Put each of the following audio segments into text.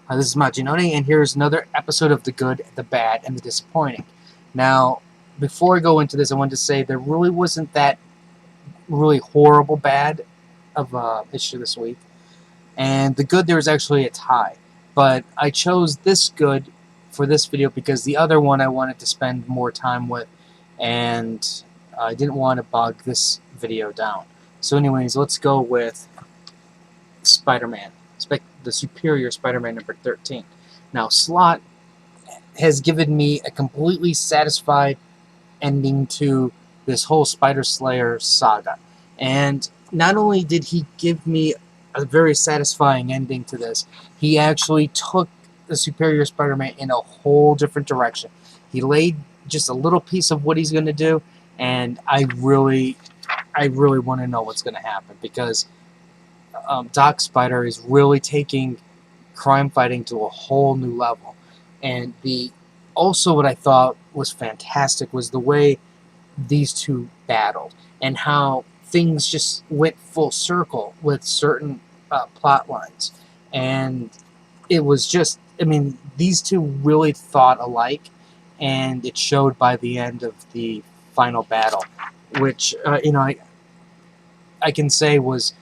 This is Majinoni, and here's another episode of The Good, the Bad, and the Disappointing. Now, before I go into this, I wanted to say there really wasn't that really horrible bad of issue this week, and the good there was actually a tie. But I chose this good for this video because the other one I wanted to spend more time with, and I didn't want to bog this video down. So, anyways, let's go with Spider-Man, the Superior Spider-Man number 13. Now, Slott has given me a completely satisfied ending to this whole Spider Slayer saga. And not only did he give me a very satisfying ending to this, he actually took the Superior Spider-Man in a whole different direction. He laid just a little piece of what he's going to do, and I really want to know what's going to happen because Doc Spider is really taking crime fighting to a whole new level. And the also what I thought was fantastic was the way these two battled and how things just went full circle with certain plot lines. And it was just, I mean, these two really thought alike, and it showed by the end of the final battle, which, I can say was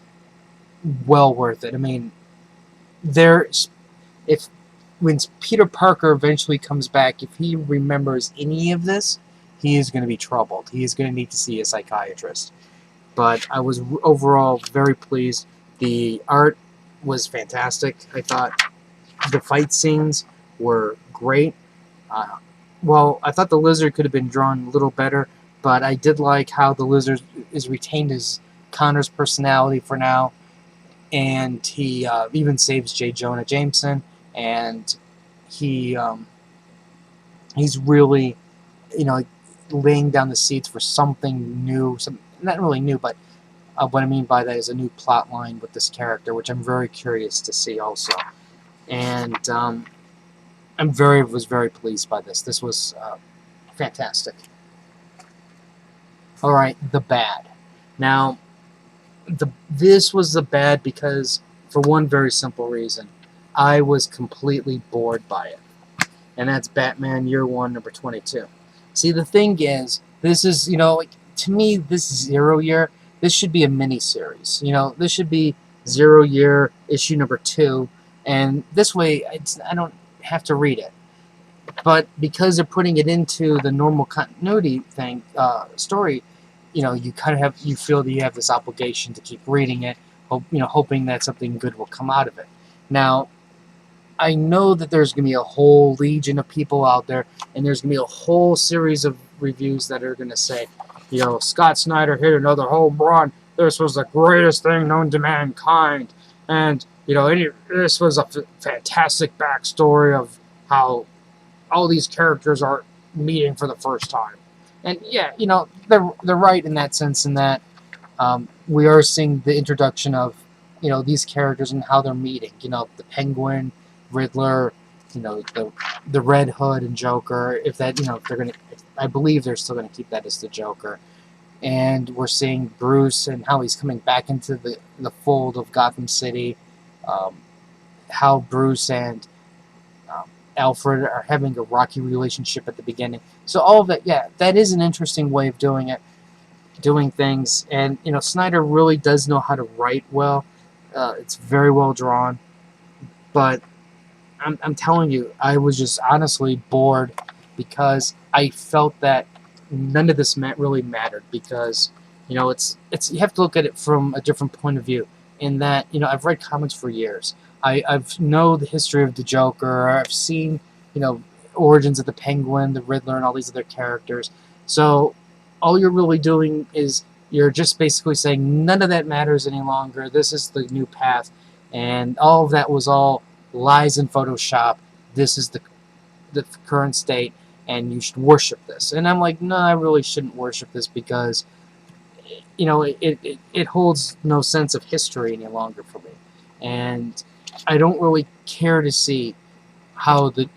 well worth it. I mean, there's if when Peter Parker eventually comes back, if he remembers any of this, he is going to be troubled. He is going to need to see a psychiatrist. But I was overall very pleased. The art was fantastic. I thought the fight scenes were great. Well, I thought the Lizard could have been drawn a little better, but I did like how the Lizard is retained his Connor's personality for now, and he even saves J. Jonah Jameson, and he he's really, you know, laying down the seeds for something new, some not really new, but what I mean by that is a new plot line with this character, which I'm very curious to see also. And was very pleased by this. This was fantastic. All right, the bad. Now, this was the bad because for one very simple reason, I was completely bored by it, and that's Batman Year One, number 22. See, the thing is, this is, like, to me, this Zero Year, this should be a mini series. This should be 0 Year issue number 2, and this way, I don't have to read it. But because they're putting it into the normal continuity story, you kind of you feel that you have this obligation to keep reading it, hoping that something good will come out of it. Now, I know that there's going to be a whole legion of people out there, and there's going to be a whole series of reviews that are going to say, Scott Snyder hit another home run. This was the greatest thing known to mankind. And, this was a fantastic backstory of how all these characters are meeting for the first time. And, yeah, they're right in that sense, in that we are seeing the introduction of, these characters and how they're meeting. The Penguin, Riddler, the Red Hood and Joker. If that, if they're gonna, I believe they're still gonna keep that as the Joker. And we're seeing Bruce and how he's coming back into the fold of Gotham City. How Bruce and Alfred are having a rocky relationship at the beginning. So all of that, yeah, that is an interesting way of doing things. And Snyder really does know how to write well. It's very well drawn, but I'm telling you, I was just honestly bored because I felt that none of this really mattered because, it's you have to look at it from a different point of view. In that, I've read comics for years. I've know the history of the Joker. I've seen, origins of the Penguin, the Riddler, and all these other characters. So all you're really doing is you're just basically saying none of that matters any longer. This is the new path, and all of that was all lies in Photoshop. This is the current state, and you should worship this. And I'm like, no, I really shouldn't worship this because, it holds no sense of history any longer for me. And I don't really care to see how the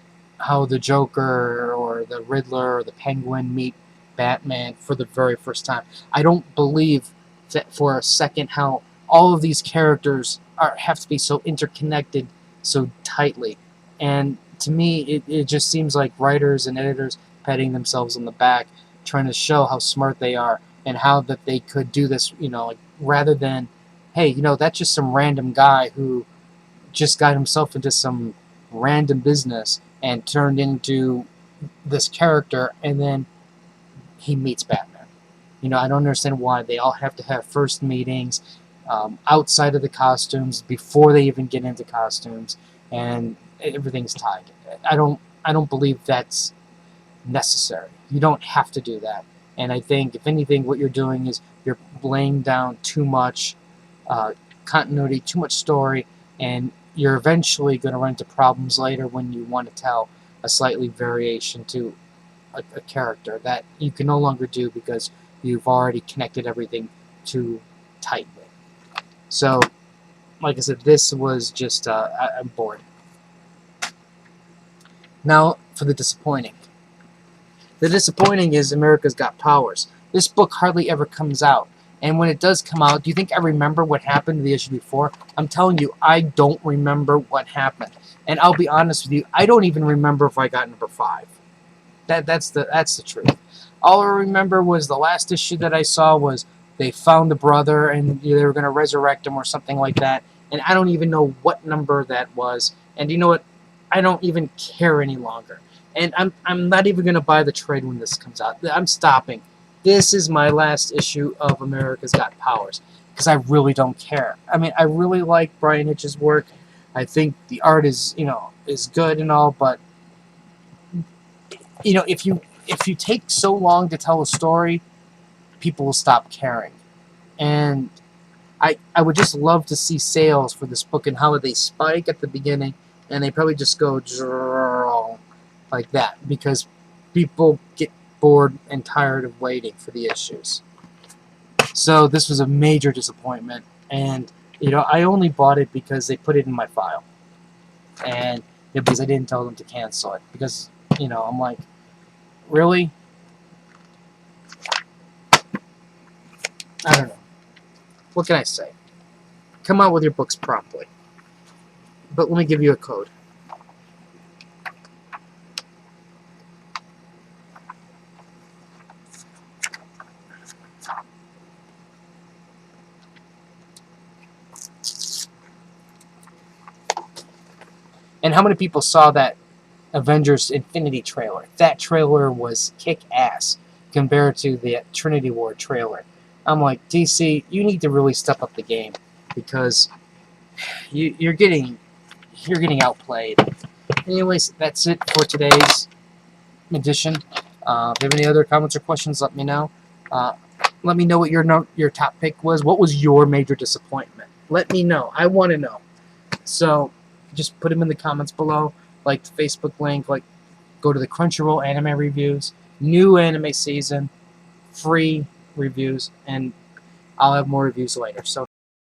Joker or the Riddler or the Penguin meet Batman for the very first time. I don't believe that for a second how all of these characters have to be so interconnected so tightly. And to me, it just seems like writers and editors patting themselves on the back, trying to show how smart they are and how that they could do this, like, rather than, hey, that's just some random guy who just got himself into some random business and turned into this character, and then he meets Batman. I don't understand why they all have to have first meetings outside of the costumes before they even get into costumes, and everything's tied. I don't believe that's necessary. You don't have to do that. And I think, if anything, what you're doing is you're laying down too much uh, continuity, too much story, and you're eventually going to run into problems later when you want to tell a slightly variation to a character that you can no longer do because you've already connected everything too tightly. So, like I said, this was just, I'm bored. Now, for the disappointing. The disappointing is America's Got Powers. This book hardly ever comes out. And when it does come out, do you think I remember what happened the issue before? I'm telling you, I don't remember what happened. And I'll be honest with you, I don't even remember if I got number 5. That's the truth. All I remember was the last issue that I saw was they found the brother and they were going to resurrect him or something like that. And I don't even know what number that was. And you know what? I don't even care any longer. And I'm not even going to buy the trade when this comes out. I'm stopping. This is my last issue of America's Got Powers because I really don't care. I mean, I really like Brian Hitch's work. I think the art is good and all, but if you take so long to tell a story, people will stop caring. And I would just love to see sales for this book and how they spike at the beginning, and they probably just go like that because people get bored and tired of waiting for the issues. So this was a major disappointment, and I only bought it because they put it in my file, and because I didn't tell them to cancel it because I'm like, really? I don't know. What can I say? Come out with your books promptly. But let me give you a code. And how many people saw that Avengers Infinity trailer? That trailer was kick-ass compared to the Trinity War trailer. I'm like, DC, you need to really step up the game because you're getting outplayed. Anyways, that's it for today's edition. If you have any other comments or questions, let me know. Let me know what your top pick was. What was your major disappointment? Let me know. I want to know. So just put them in the comments below. Like the Facebook link. Go to the Crunchyroll anime reviews. New anime season. Free reviews. And I'll have more reviews later. So